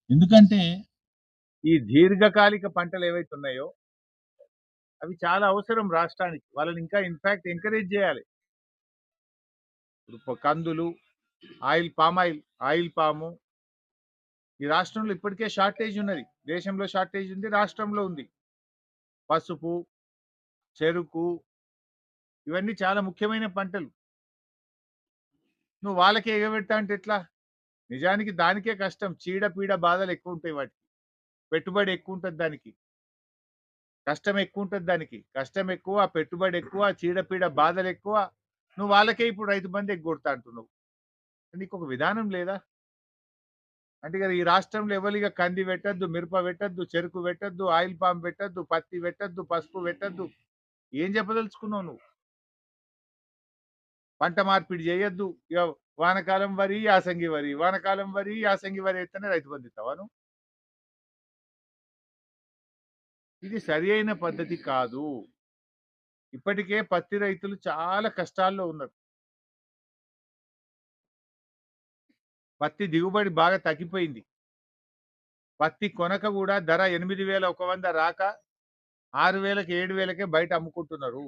ఎందుకంటే, ఈ దీర్ఘకాలిక పంటలు ఏవైతే ఉన్నాయో, అవి చాలా అవసరం రాష్ట్రానికి. వాళ్ళని ఇంకా ఇన్‌ఫాక్ట్ ఎంకరేజ్ జేయాలి. ఇప్పుడు కందులు, పామ్ ఆయిల్, ఆయిల్ పాము ఈ రాష్ట్రంలో ఇప్పటికే షార్టేజ్ ఉన్నది. దేశంలో షార్టేజ్ ఉంది. రాష్ట్రంలో ఉంది. పసుపు, చెరుకు ఇవన్నీ చాలా ముఖ్యమైన పంటలు. నువ్వు వాళ్ళకే ఎగబెడతా అంటే ఎట్లా? నిజానికి దానికే కష్టం. చీడ, పీడ బాధలు ఎక్కువుంటాయి వాటికి. పెట్టుబడి ఎక్కువుంటది దానికి. కష్టం ఎక్కువుంటది దానికి. కష్టం ఎక్కువ, పెట్టుబడి ఎక్కువ, చీడ, పీడ బాధలెక్కువ. నువ్వు వాళ్ళకే ఇప్పుడు రైతు బంధు ఎగ్గొడతా అంటున్నావు. నీకొక విధానం లేదా? అంటే ఇగ ఈ రాష్ట్రంలో ఎవలిగ కంది పెట్టొద్దు, మిరప పెట్టొద్దు, చెరుకు పెట్టొద్దు, ఆయిల్ పామ్ పెట్టొద్దు, పత్తి పెట్టొద్దు, పసుపు పెట్టొద్దు. ఏం చెప్పదలుచుకున్నావు నువ్వు? పంట మార్పిడి చేయొద్దు. ఇగ వానకాలం వరి, యాసంగి వరి, వానకాలం వరి, యాసంగి వరి అయితేనే రైతు బంధు ఇస్తావా నువ్వు? ఇది సరి అయిన పద్ధతి కాదు. ఇప్పటికే పత్తి రైతులు చాలా కష్టాల్లో ఉన్నారు. పత్తి దిగుబడి బాగా తగ్గిపోయింది. పత్తి కొనక గూడా ధర 8,100 రాక 6,000కి 7,000కే బయట అమ్ముకుంటున్నారు.